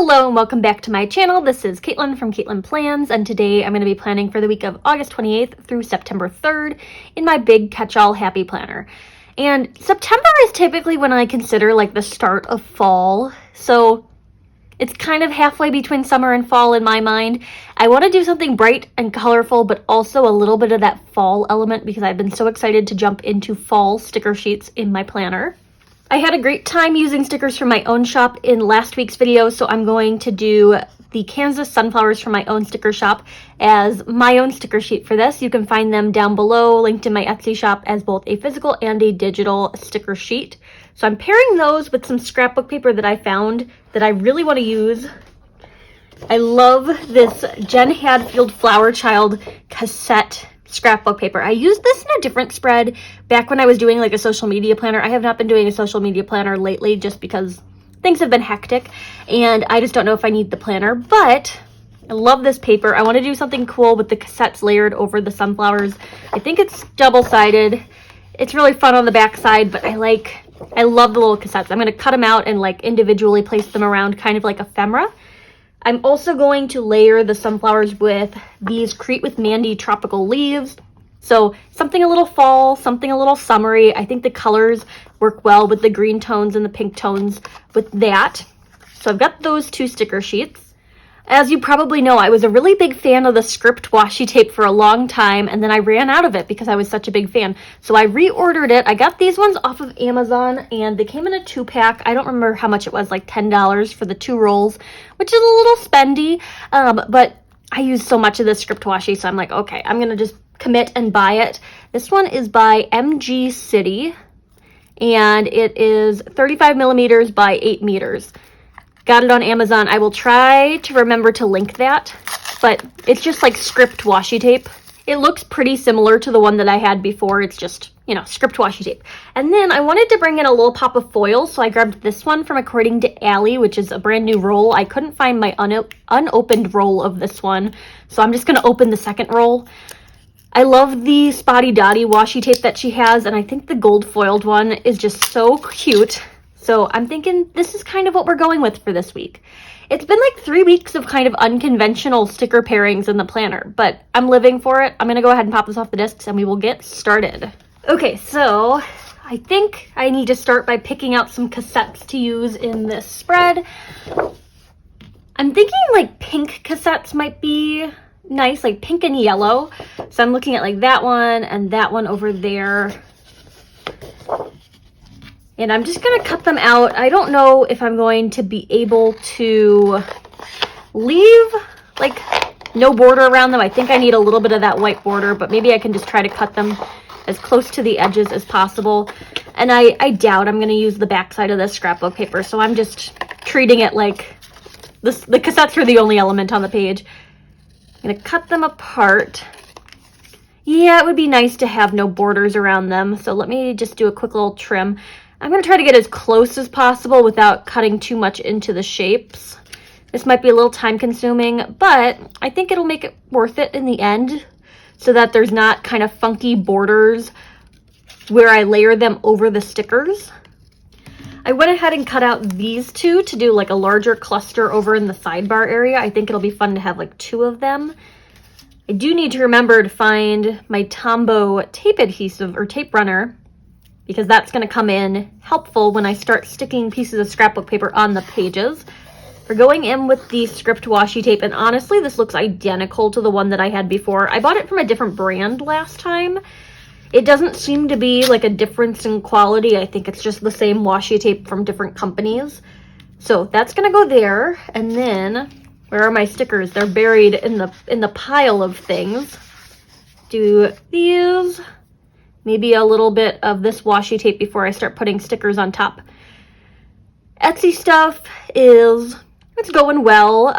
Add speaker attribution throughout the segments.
Speaker 1: Hello and welcome back to my channel. This is Katelyn from Katelyn Plans, and today I'm going to be planning for the week of August 28th through September 3rd in my big catch-all happy planner. And September is typically when I consider like the start of fall, so it's kind of halfway between summer and fall in my mind. I want to do something bright and colorful, but also a little bit of that fall element because I've been so excited to jump into fall sticker sheets in my planner. I had a great time using stickers from my own shop in last week's video, so I'm going to do the Kansas sunflowers from my own sticker shop as my own sticker sheet for this. You can find them down below, linked in my Etsy shop as both a physical and a digital sticker sheet. So I'm pairing those with some scrapbook paper that I found that I really want to use. I love this Jen Hadfield Flower Child cassette scrapbook paper. I used this in a different spread back when I was doing like a social media planner. I have not been doing a social media planner lately just because things have been hectic and I just don't know if I need the planner, but I love this paper. I want to do something cool with the cassettes layered over the sunflowers. I think it's double-sided. It's really fun on the back side, but I love the little cassettes. I'm going to cut them out and like individually place them around kind of like ephemera. I'm also going to layer the sunflowers with these Crete with Mandy tropical leaves. So something a little fall, something a little summery. I think the colors work well with the green tones and the pink tones with that. So I've got those two sticker sheets. As you probably know, I was a really big fan of the script washi tape for a long time, and then I ran out of it because I was such a big fan. So I reordered it. I got these ones off of Amazon, and they came in a 2-pack. I don't remember how much it was, like $10 for the 2 rolls, which is a little spendy, but I use so much of this script washi, so I'm like, okay, I'm going to just commit and buy it. This one is by MG City, and it is 35 millimeters by 8 meters. Got it on Amazon. I will try to remember to link that, but it's just like script washi tape. It looks pretty similar to the one that I had before. It's just, you know, script washi tape. And then I wanted to bring in a little pop of foil, so I grabbed this one from According to Allie, which is a brand new roll. I couldn't find my unopened roll of this one, so I'm just going to open the second roll. I love the Spotty Dotty washi tape that she has, and I think the gold foiled one is just so cute. So I'm thinking this is kind of what we're going with for this week. It's been like 3 weeks of kind of unconventional sticker pairings in the planner, but I'm living for it. I'm going to go ahead and pop this off the discs and we will get started. Okay, so I think I need to start by picking out some cassettes to use in this spread. I'm thinking like pink cassettes might be nice, like pink and yellow. So I'm looking at like that one and that one over there. And I'm just going to cut them out. I don't know if I'm going to be able to leave like no border around them. I think I need a little bit of that white border, but maybe I can just try to cut them as close to the edges as possible. And I doubt I'm going to use the back side of this scrapbook paper, so I'm just treating it like this. The cassettes are the only element on the page. I'm going to cut them apart. Yeah, it would be nice to have no borders around them, so let me just do a quick little trim. I'm going to try to get as close as possible without cutting too much into the shapes. This might be a little time consuming, but I think it'll make it worth it in the end so that there's not kind of funky borders where I layer them over the stickers. I went ahead and cut out these two to do like a larger cluster over in the sidebar area. I think it'll be fun to have like 2 of them. I do need to remember to find my Tombow tape adhesive or tape runner, because that's going to come in helpful when I start sticking pieces of scrapbook paper on the pages. We're going in with the script washi tape, and honestly, this looks identical to the one that I had before. I bought it from a different brand last time. It doesn't seem to be like a difference in quality. I think it's just the same washi tape from different companies. So that's going to go there, and then where are my stickers? They're buried in the pile of things. Do these. Maybe a little bit of this washi tape before I start putting stickers on top. Etsy stuff it's going well.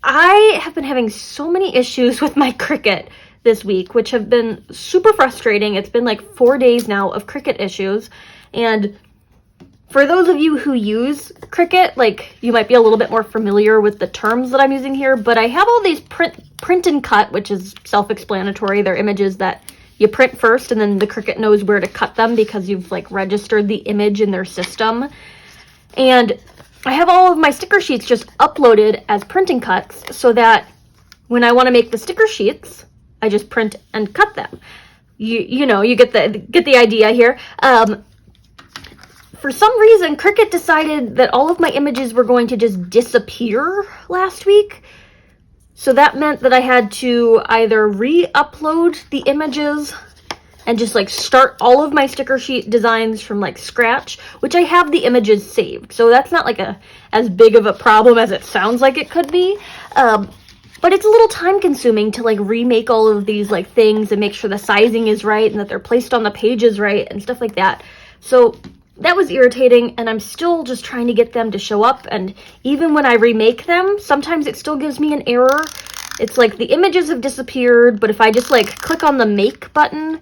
Speaker 1: I have been having so many issues with my Cricut this week, which have been super frustrating. It's been like 4 days now of Cricut issues. And for those of you who use Cricut, like you might be a little bit more familiar with the terms that I'm using here, but I have all these print and cut, which is self-explanatory. They're images that you print first and then the Cricut knows where to cut them because you've like registered the image in their system. And I have all of my sticker sheets just uploaded as printing cuts so that when I want to make the sticker sheets, I just print and cut them. You know, you get the idea here. For some reason, Cricut decided that all of my images were going to just disappear last week. So that meant that I had to either re-upload the images and just like start all of my sticker sheet designs from like scratch, which I have the images saved. So that's not like as big of a problem as it sounds like it could be. But it's a little time consuming to like remake all of these like things and make sure the sizing is right and that they're placed on the pages right and stuff like that. So that was irritating, and I'm still just trying to get them to show up. And even when I remake them, sometimes it still gives me an error. It's like the images have disappeared, but if I just like click on the make button,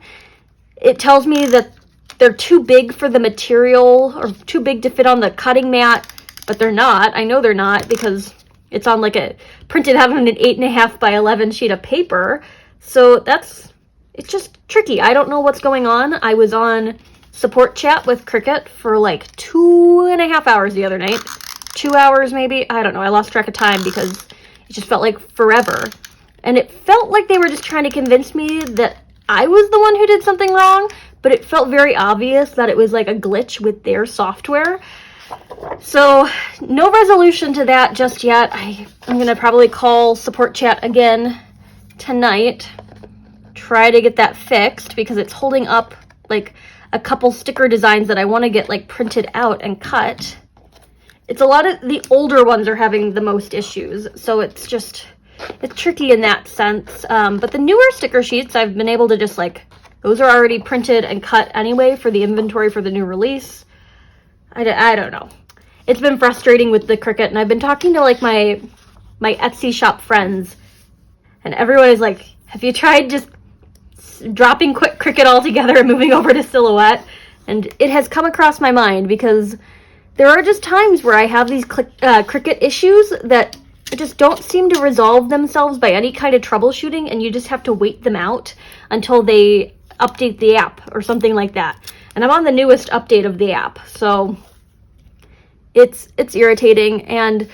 Speaker 1: it tells me that they're too big for the material or too big to fit on the cutting mat, but they're not. I know they're not because it's on like a printed out on an 8.5 by 11 sheet of paper. So it's just tricky. I don't know what's going on. I was on support chat with Cricut for like 2.5 hours the other night. 2 hours maybe. I don't know. I lost track of time because it just felt like forever. And it felt like they were just trying to convince me that I was the one who did something wrong, but it felt very obvious that it was like a glitch with their software. So no resolution to that just yet. I'm going to probably call support chat again tonight, try to get that fixed because it's holding up like a couple sticker designs that I want to get like printed out and cut. It's a lot of the older ones are having the most issues, so it's tricky in that sense. But the newer sticker sheets, I've been able to just like, those are already printed and cut anyway for the inventory for the new release. I don't know. It's been frustrating with the Cricut, and I've been talking to like my Etsy shop friends, and everyone is like, have you tried just dropping Cricut altogether and moving over to Silhouette? And it has come across my mind because there are just times where I have these Cricut issues that just don't seem to resolve themselves by any kind of troubleshooting, and you just have to wait them out until they update the app or something like that. And I'm on the newest update of the app, so it's irritating, and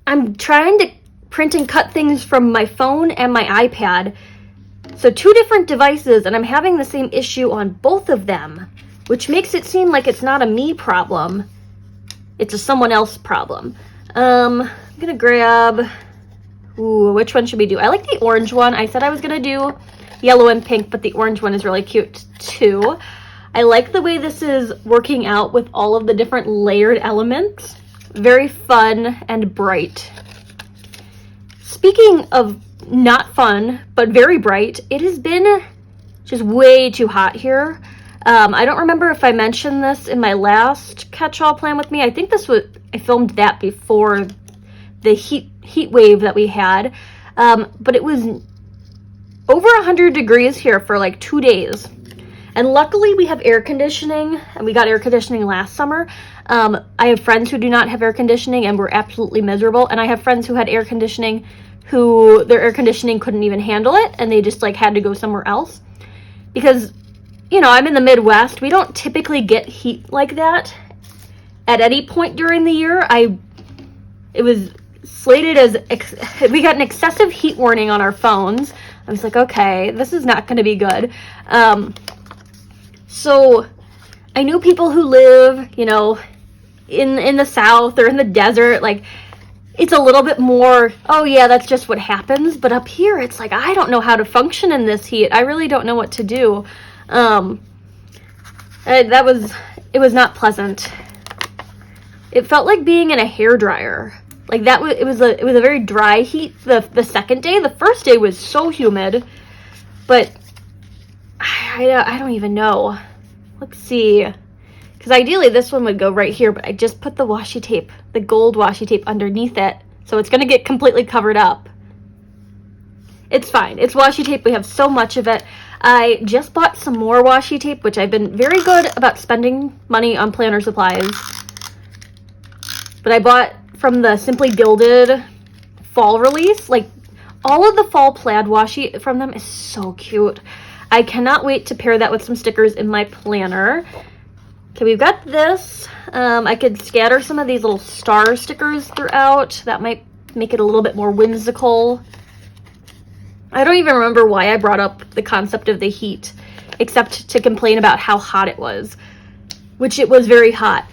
Speaker 1: I'm trying to print and cut things from my phone and my iPad. So 2 different devices, and I'm having the same issue on both of them, which makes it seem like it's not a me problem. It's a someone else problem. I'm gonna grab, which one should we do? I like the orange one. I said I was gonna do yellow and pink, but the orange one is really cute too. I like the way this is working out with all of the different layered elements. Very fun and bright. Speaking of not fun, but very bright, it has been just way too hot here. I don't remember if I mentioned this in my last catch-all plan with me. I think I filmed that before the heat wave that we had. But it was over 100 degrees here for like 2 days. And luckily we have air conditioning, and we got air conditioning last summer. I have friends who do not have air conditioning and were absolutely miserable. And I have friends who had air conditioning who their air conditioning couldn't even handle it, and they just like had to go somewhere else. Because, you know, I'm in the Midwest. We don't typically get heat like that at any point during the year. It was slated as, we got an excessive heat warning on our phones. I was like, okay, this is not going to be good. So I knew people who live, you know, in the South or in the desert, like, it's a little bit more, oh yeah, that's just what happens. But up here, it's like, I don't know how to function in this heat. I really don't know what to do. It was not pleasant. It felt like being in a hairdryer. Like it was a very dry heat the second day. The first day was so humid, but I don't even know. Let's see. Because ideally this one would go right here, but I just put the washi tape, the gold washi tape underneath it. So it's going to get completely covered up. It's fine. It's washi tape. We have so much of it. I just bought some more washi tape, which I've been very good about spending money on planner supplies. But I bought from the Simply Gilded fall release. Like, all of the fall plaid washi from them is so cute. I cannot wait to pair that with some stickers in my planner. Okay, we've got this. I could scatter some of these little star stickers throughout. That might make it a little bit more whimsical. I don't even remember why I brought up the concept of the heat, except to complain about how hot it was, which it was very hot.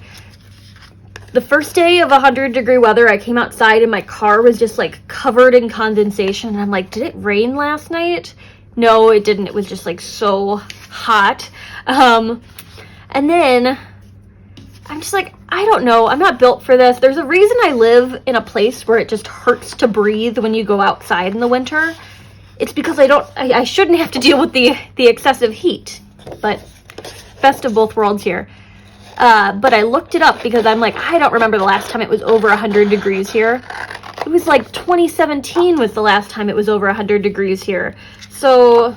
Speaker 1: The first day of 100-degree weather, I came outside and my car was just like covered in condensation. And I'm like, did it rain last night? No, it didn't. It was just like so hot. And then I'm just like, I don't know. I'm not built for this. There's a reason I live in a place where it just hurts to breathe when you go outside in the winter. It's because I shouldn't have to deal with the excessive heat. But best of both worlds here. But I looked it up because I'm like, I don't remember the last time it was over 100 degrees here. It was like 2017 was the last time it was over 100 degrees here. So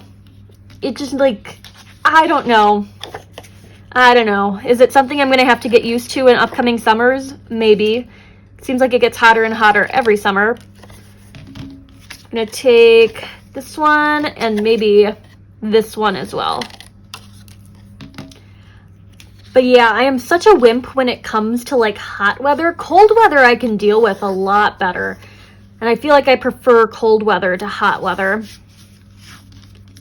Speaker 1: it just like, I don't know. Is it something I'm going to have to get used to in upcoming summers? Maybe. It seems like it gets hotter and hotter every summer. I'm going to take this one and maybe this one as well. But yeah, I am such a wimp when it comes to like hot weather. Cold weather I can deal with a lot better. And I feel like I prefer cold weather to hot weather.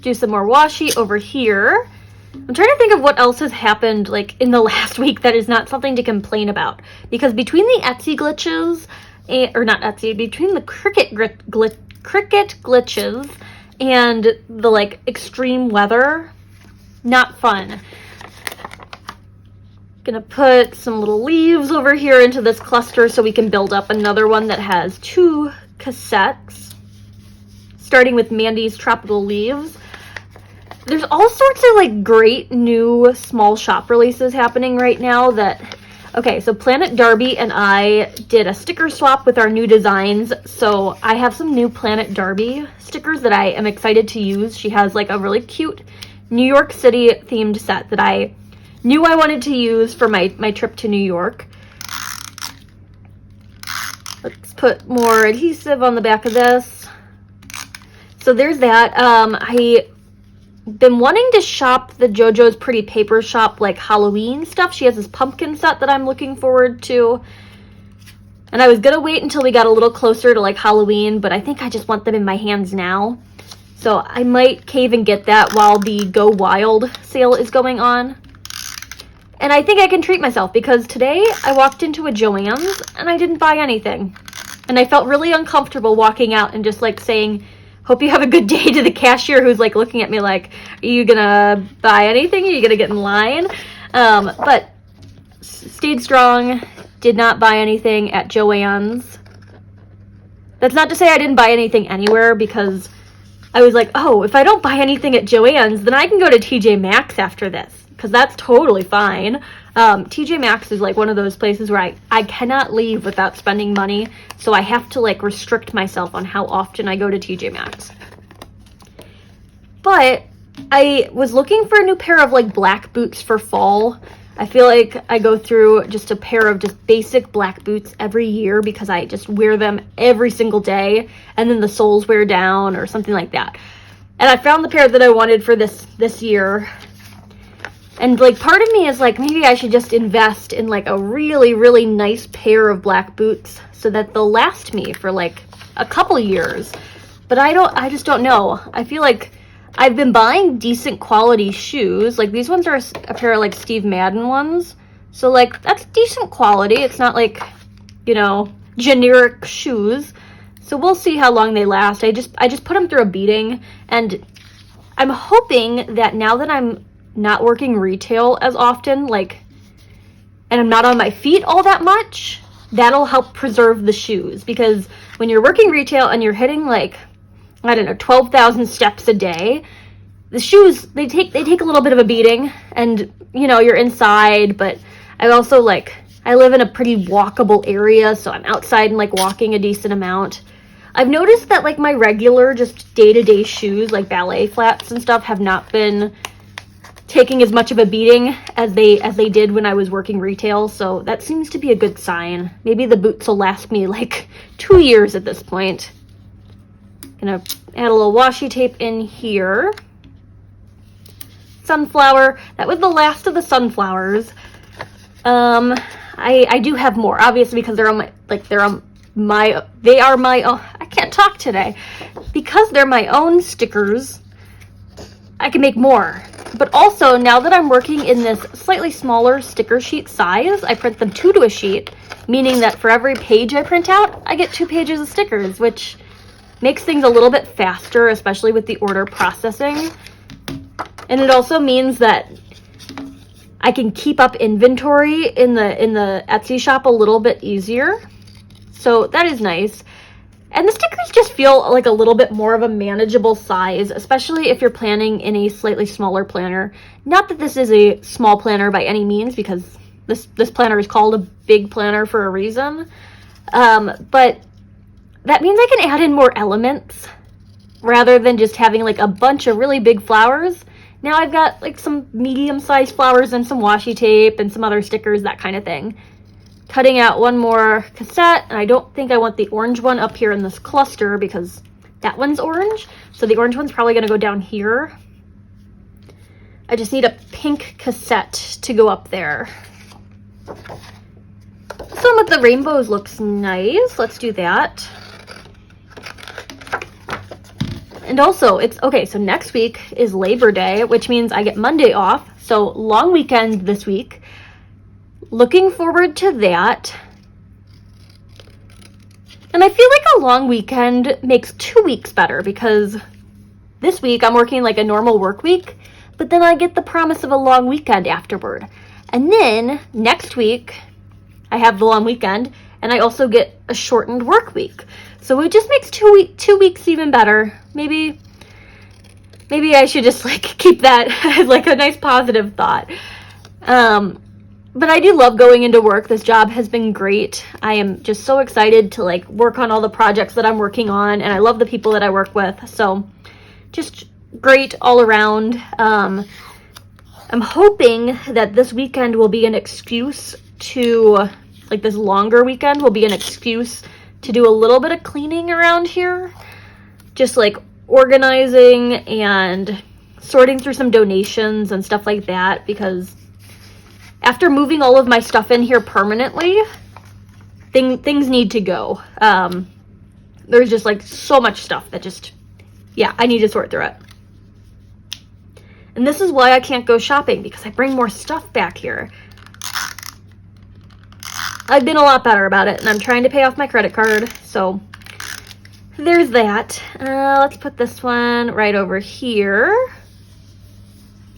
Speaker 1: Do some more washi over here. I'm trying to think of what else has happened like in the last week that is not something to complain about. Because between the Etsy glitches, between the Cricut glitches and the like extreme weather, not fun. Gonna put some little leaves over here into this cluster so we can build up another one that has 2 cassettes, starting with Mandy's Tropical Leaves. There's all sorts of like great new small shop releases happening right now okay, so Planet Darby and I did a sticker swap with our new designs. So I have some new Planet Darby stickers that I am excited to use. She has like a really cute New York City themed set that I knew I wanted to use for my trip to New York. Let's put more adhesive on the back of this. So there's that. I've been wanting to shop the JoJo's Pretty Paper Shop like Halloween stuff. She has this pumpkin set that I'm looking forward to. And I was gonna wait until we got a little closer to like Halloween, but I think I just want them in my hands now. So I might cave and get that while the Go Wild sale is going on. And I think I can treat myself because today I walked into a Joann's and I didn't buy anything. And I felt really uncomfortable walking out and just like saying, hope you have a good day to the cashier who's like looking at me like, are you gonna buy anything? Are you gonna get in line? But stayed strong, did not buy anything at Joann's. That's not to say I didn't buy anything anywhere because I was like, oh, if I don't buy anything at Joann's, then I can go to TJ Maxx after this. Because that's totally fine. TJ Maxx is like one of those places where I cannot leave without spending money. So I have to like restrict myself on how often I go to TJ Maxx. But I was looking for a new pair of like black boots for fall. I feel like I go through just a pair of just basic black boots every year because I just wear them every single day. And then the soles wear down or something like that. And I found the pair that I wanted for this year. And like part of me is like, maybe I should just invest in like a really, really nice pair of black boots so that they'll last me for like a couple years. But I just don't know. I feel like I've been buying decent quality shoes. Like these ones are a pair of like Steve Madden ones. So like that's decent quality. It's not like, you know, generic shoes. So we'll see how long they last. I just put them through a beating, and I'm hoping that now that I'm not working retail as often, like, and I'm not on my feet all that much, that'll help preserve the shoes. Because when you're working retail and you're hitting like, I don't know, 12,000 steps a day, the shoes, they take a little bit of a beating, and you know, you're inside. But I also like, I live in a pretty walkable area, so I'm outside and like walking a decent amount. I've noticed that like my regular just day-to-day shoes, like ballet flats and stuff, have not been taking as much of a beating as they did when I was working retail. So that seems to be a good sign. Maybe the boots will last me like 2 years at this point. Gonna add a little washi tape in here. Sunflower. That was the last of the sunflowers. I do have more, obviously, because they're on my, oh, I can't talk today. Because they're my own stickers, I can make more. But also, now that I'm working in this slightly smaller sticker sheet size, I print them 2 to a sheet, meaning that for every page I print out, I get 2 pages of stickers, which makes things a little bit faster, especially with the order processing. And it also means that I can keep up inventory in the Etsy shop a little bit easier. So that is nice. And the stickers just feel like a little bit more of a manageable size, especially if you're planning in a slightly smaller planner. Not that this is a small planner by any means, because this planner is called a big planner for a reason. But that means I can add in more elements rather than just having like a bunch of really big flowers. Now I've got like some medium-sized flowers and some washi tape and some other stickers, that kind of thing. Cutting out one more cassette, and I don't think I want the orange one up here in this cluster because that one's orange. So the orange one's probably gonna go down here. I just need a pink cassette to go up there. Some with the rainbows looks nice. Let's do that. And also, it's okay, so next week is Labor Day, which means I get Monday off. So long weekend this week. Looking forward to that. And I feel like a long weekend makes 2 weeks better, because this week I'm working like a normal work week, but then I get the promise of a long weekend afterward. And then next week I have the long weekend, and I also get a shortened work week. So it just makes 2 weeks even better. Maybe I should just like keep that as like a nice positive thought. But I do love going into work. This job has been great. I am just so excited to like work on all the projects that I'm working on, and I love the people that I work with. So just great all around. I'm hoping that this weekend will be an excuse to, like this longer weekend will be an excuse to do a little bit of cleaning around here. Just like organizing and sorting through some donations and stuff like that, because after moving all of my stuff in here permanently, things need to go. There's just like so much stuff that just, yeah, I need to sort through it. And this is why I can't go shopping, because I bring more stuff back here. I've been a lot better about it, and I'm trying to pay off my credit card, so there's that. Let's put this one right over here.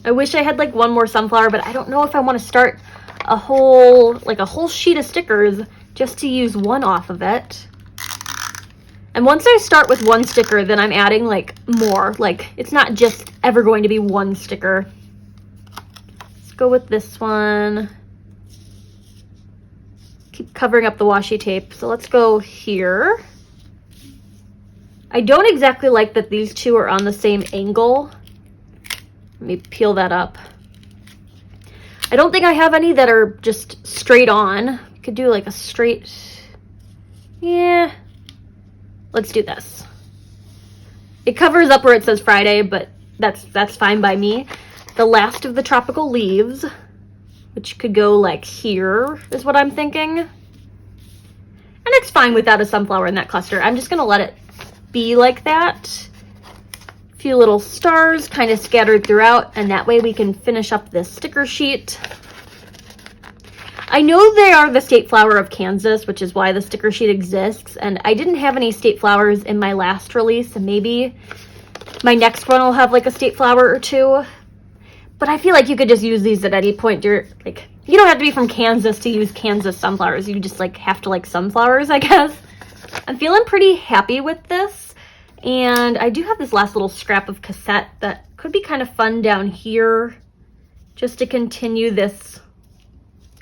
Speaker 1: I wish I had like one more sunflower, but I don't know if I want to start a whole sheet of stickers just to use one off of it. And once I start with one sticker, then I'm adding like more. Like it's not just ever going to be one sticker. Let's go with this one. Keep covering up the washi tape. So let's go here. I don't exactly like that these two are on the same angle. Let me peel that up. I don't think I have any that are just straight on. Could do like a straight, yeah. Let's do this. It covers up where it says Friday, but that's fine by me. The last of the tropical leaves, which could go like here, is what I'm thinking. And it's fine without a sunflower in that cluster. I'm just gonna let it be like that. A few little stars kind of scattered throughout, and that way we can finish up this sticker sheet. I know they are the state flower of Kansas, which is why the sticker sheet exists, and I didn't have any state flowers in my last release, and maybe my next one will have like a state flower or two. But I feel like you could just use these at any point. You don't have to be from Kansas to use Kansas sunflowers. You just like have to like sunflowers, I guess. I'm feeling pretty happy with this. And I do have this last little scrap of cassette that could be kind of fun down here just to continue this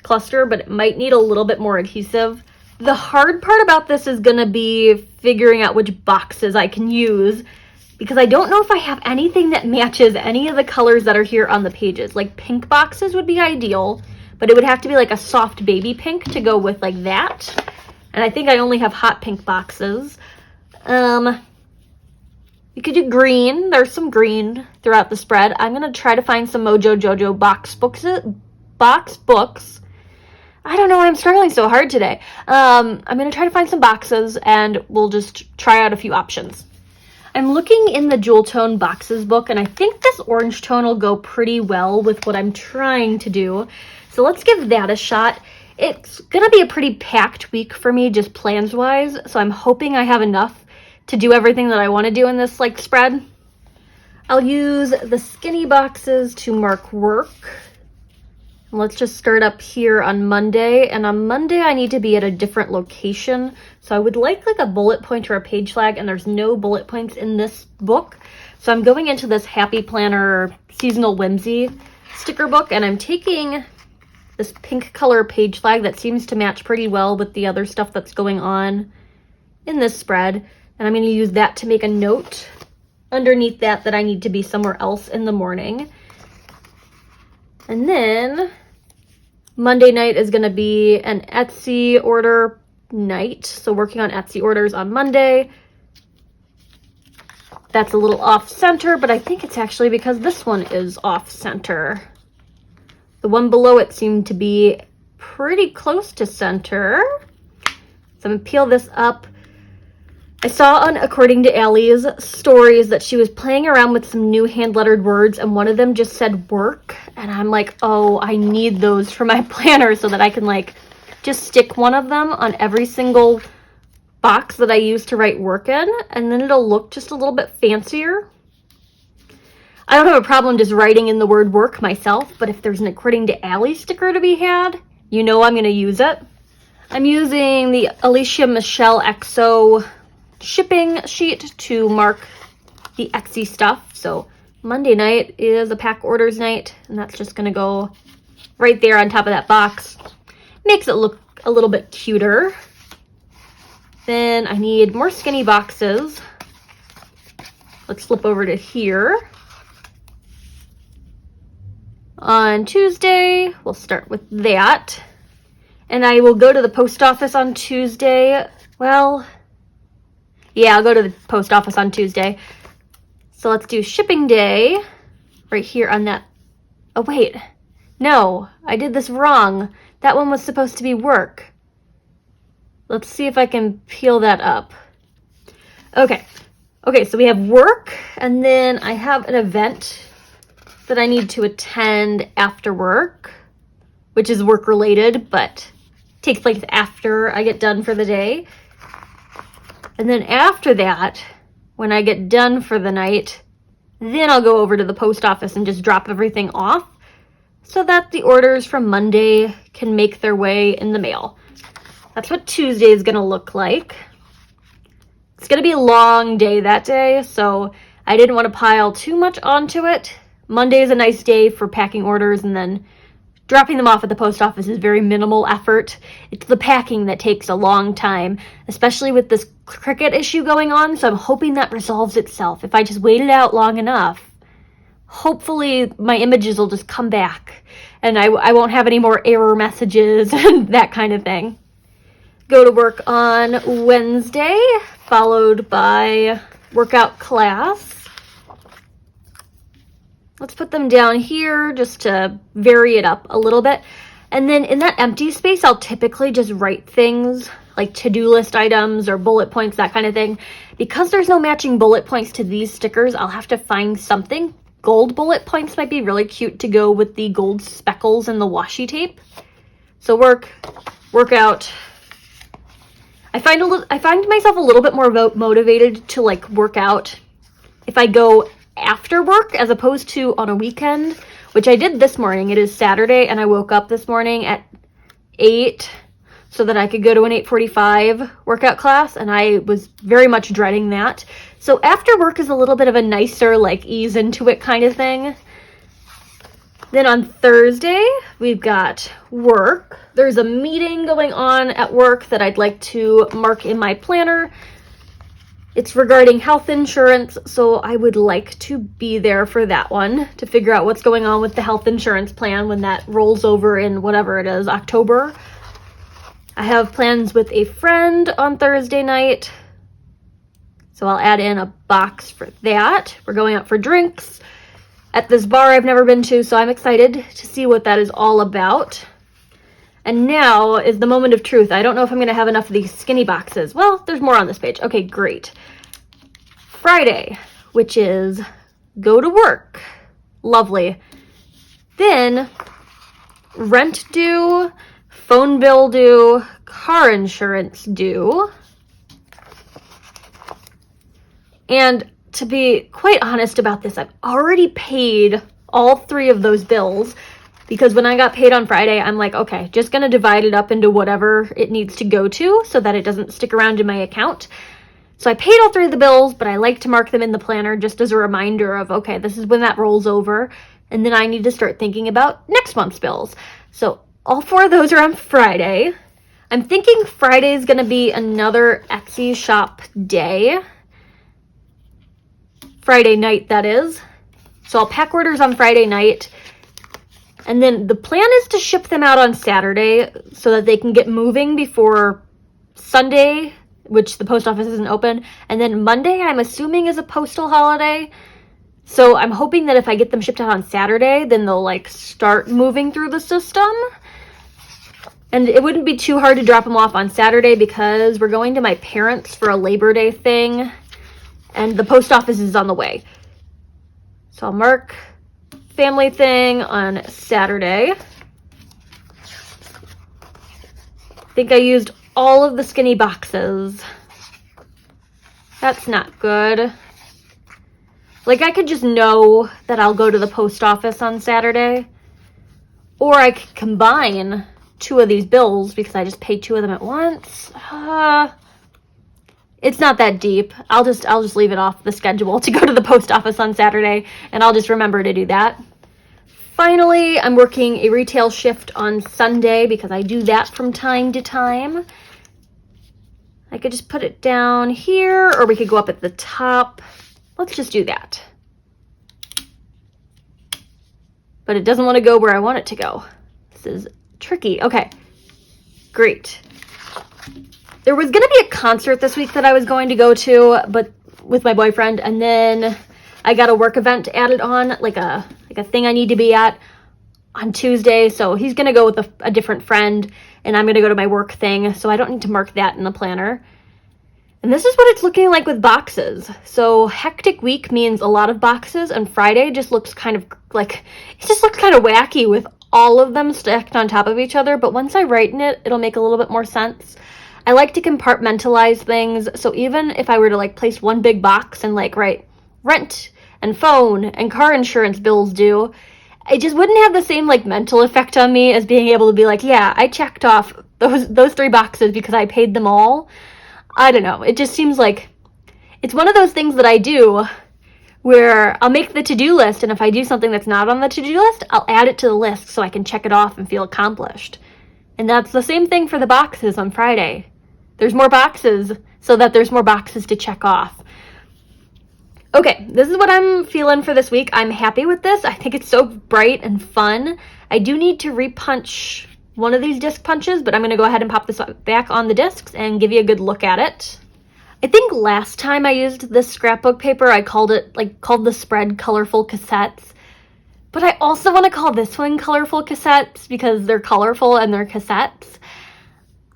Speaker 1: cluster, but it might need a little bit more adhesive. The hard part about this is gonna be figuring out which boxes I can use, because I don't know if I have anything that matches any of the colors that are here on the pages. Like pink boxes would be ideal, but it would have to be like a soft baby pink to go with like that. And I think I only have hot pink boxes. You could do green. There's some green throughout the spread. I'm gonna try to find some Mojo Jojo box books. I don't know why I'm struggling so hard today. I'm going to try to find some boxes and we'll just try out a few options. I'm looking in the Jewel Tone Boxes book, and I think this orange tone will go pretty well with what I'm trying to do. So let's give that a shot. It's going to be a pretty packed week for me, just plans-wise, so I'm hoping I have enough to do everything that I want to do in this, like, spread. I'll use the skinny boxes to mark work. Let's just start up here on Monday, and on Monday I need to be at a different location, so I would like a bullet point or a page flag, and there's no bullet points in this book. So I'm going into this Happy Planner Seasonal Whimsy sticker book, and I'm taking this pink color page flag that seems to match pretty well with the other stuff that's going on in this spread, and I'm going to use that to make a note underneath that I need to be somewhere else in the morning. And then Monday night is going to be an Etsy order night. So working on Etsy orders on Monday. That's a little off center, but I think it's actually because this one is off center. The one below it seemed to be pretty close to center. So I'm going to peel this up. I saw on According to Allie's stories that she was playing around with some new hand-lettered words, and one of them just said work, and I'm like, oh, I need those for my planner so that I can, like, just stick one of them on every single box that I use to write work in, and then it'll look just a little bit fancier. I don't have a problem just writing in the word work myself, but if there's an According to Allie sticker to be had, you know I'm going to use it. I'm using the Alicia Michelle XO shipping sheet to mark the Etsy stuff. So Monday night is a pack orders night, and that's just going to go right there on top of that box. Makes it look a little bit cuter. Then I need more skinny boxes. Let's flip over to here. On Tuesday, we'll start with that. And I will go to the post office on Tuesday. Well, yeah, I'll go to the post office on Tuesday. So let's do shipping day right here on that. Oh, wait. No, I did this wrong. That one was supposed to be work. Let's see if I can peel that up. Okay. Okay, so we have work, and then I have an event that I need to attend after work, which is work related, but takes place after I get done for the day. And then after that, when I get done for the night, then I'll go over to the post office and just drop everything off so that the orders from Monday can make their way in the mail. That's what Tuesday is going to look like. It's going to be a long day that day, so I didn't want to pile too much onto it. Monday is a nice day for packing orders, and then dropping them off at the post office is very minimal effort. It's the packing that takes a long time, especially with this Cricut issue going on, so I'm hoping that resolves itself. If I just wait it out long enough, hopefully my images will just come back, and I won't have any more error messages and that kind of thing. Go to work on Wednesday, followed by workout class. Let's put them down here just to vary it up a little bit. And then in that empty space, I'll typically just write things like to-do list items or bullet points, that kind of thing. Because there's no matching bullet points to these stickers, I'll have to find something. Gold bullet points might be really cute to go with the gold speckles and the washi tape. So workout. I find myself a little bit more motivated to like work out if I go after work as opposed to on a weekend, which I did this morning. It is Saturday, and I woke up this morning at 8 so that I could go to an 8:45 workout class, and I was very much dreading that. So after work is a little bit of a nicer, like, ease into it kind of thing. Then on Thursday, we've got work. There's a meeting going on at work that I'd like to mark in my planner. It's regarding health insurance, so I would like to be there for that one to figure out what's going on with the health insurance plan when that rolls over in whatever it is, October. I have plans with a friend on Thursday night, so I'll add in a box for that. We're going out for drinks at this bar I've never been to, so I'm excited to see what that is all about. And now is the moment of truth. I don't know if I'm going to have enough of these skinny boxes. Well, there's more on this page. Okay, great. Friday, which is go to work. Lovely. Then rent due, phone bill due, car insurance due. And to be quite honest about this, I've already paid all 3 of those bills, because when I got paid on Friday, I'm like, okay, just going to divide it up into whatever it needs to go to so that it doesn't stick around in my account. So I paid all 3 of the bills, but I like to mark them in the planner just as a reminder of, okay, this is when that rolls over, and then I need to start thinking about next month's bills. So all 4 of those are on Friday. I'm thinking Friday is going to be another Etsy shop day. Friday night, that is. So I'll pack orders on Friday night. And then the plan is to ship them out on Saturday so that they can get moving before Sunday, which the post office isn't open. And then Monday, I'm assuming, is a postal holiday. So I'm hoping that if I get them shipped out on Saturday, then they'll like start moving through the system. And it wouldn't be too hard to drop them off on Saturday because we're going to my parents for a Labor Day thing. And the post office is on the way. So I'll mark family thing on Saturday. I think I used all of the skinny boxes. That's not good. Like, I could just know that I'll go to the post office on Saturday. Or I could combine 2 of these bills because I just paid 2 of them at once. It's not that deep. I'll just leave it off the schedule to go to the post office on Saturday, and I'll just remember to do that. Finally, I'm working a retail shift on Sunday because I do that from time to time. I could just put it down here, or we could go up at the top. Let's just do that. But it doesn't want to go where I want it to go. This is tricky. Okay, great. There was going to be a concert this week that I was going to go to, but with my boyfriend, and then I got a work event added on, like a thing I need to be at on Tuesday, so he's going to go with a different friend, and I'm going to go to my work thing, so I don't need to mark that in the planner. And this is what it's looking like with boxes. So hectic week means a lot of boxes, and Friday just looks kind of like, it just looks kind of wacky with all of them stacked on top of each other, but once I write in it, it'll make a little bit more sense. I like to compartmentalize things, so even if I were to like place one big box and like write rent and phone and car insurance bills due, it just wouldn't have the same like mental effect on me as being able to be like, yeah, I checked off those 3 boxes because I paid them all. I don't know. It just seems like it's one of those things that I do where I'll make the to-do list, and if I do something that's not on the to-do list, I'll add it to the list so I can check it off and feel accomplished. And that's the same thing for the boxes on Friday. There's more boxes so that there's more boxes to check off. Okay, this is what I'm feeling for this week. I'm happy with this. I think it's so bright and fun. I do need to repunch one of these disc punches, but I'm going to go ahead and pop this back on the discs and give you a good look at it. I think last time I used this scrapbook paper, I called the spread Colorful Cassettes. But I also want to call this one Colorful Cassettes because they're colorful and they're cassettes.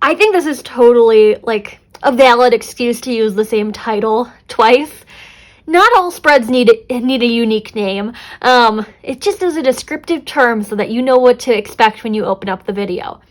Speaker 1: I think this is totally like a valid excuse to use the same title twice. Not all spreads need a unique name. It just is a descriptive term so that you know what to expect when you open up the video.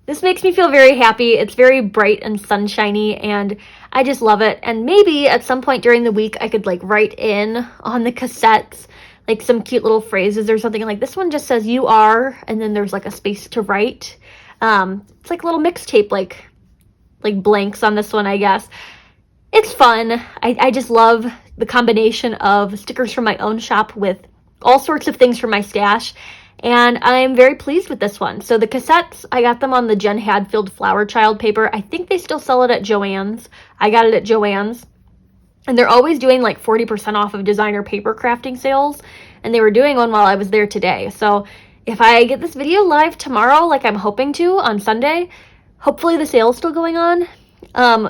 Speaker 1: This makes me feel very happy. It's very bright and sunshiny, and I just love it. And maybe at some point during the week, I could like write in on the cassettes like some cute little phrases or something. Like this one just says "you are," and then there's like a space to write. It's like a little mixtape, like blanks on this one, I guess. It's fun. I just love the combination of stickers from my own shop with all sorts of things from my stash, and I'm very pleased with this one. So the cassettes, I got them on the Jen Hadfield Flower Child paper. I think they still sell it at Joann's. I got it at Joann's, and they're always doing like 40% off of designer paper crafting sales, and they were doing one while I was there today. So if I get this video live tomorrow, like I'm hoping to on Sunday, hopefully the sale's still going on.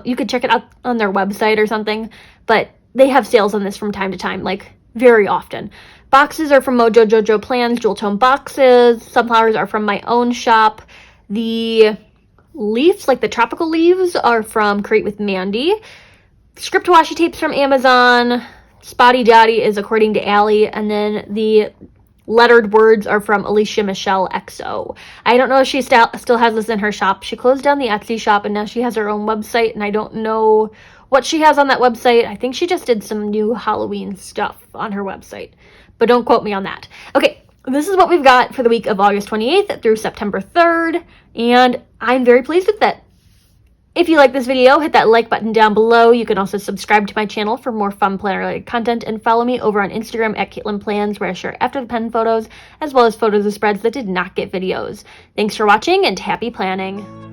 Speaker 1: You could check it out on their website or something, but they have sales on this from time to time, like very often. Boxes are from Mojo Jojo Plans, Jewel Tone Boxes. Sunflowers are from my own shop. The leaves, like the tropical leaves, are from Create with Mandy. Script washi tapes from Amazon. Spotty Dotty is according to Allie. And then the lettered words are from Alicia Michelle XO. I don't know if she still has this in her shop. She closed down the Etsy shop and now she has her own website, and I don't know what she has on that website. I think she just did some new Halloween stuff on her website, but don't quote me on that. Okay, this is what we've got for the week of August 28th through September 3rd, and I'm very pleased with that. If you like this video, hit that like button down below. You can also subscribe to my channel for more fun planner-related content, and follow me over on Instagram at Katelyn Plans, where I share after the pen photos, as well as photos of spreads that did not get videos. Thanks for watching, and happy planning!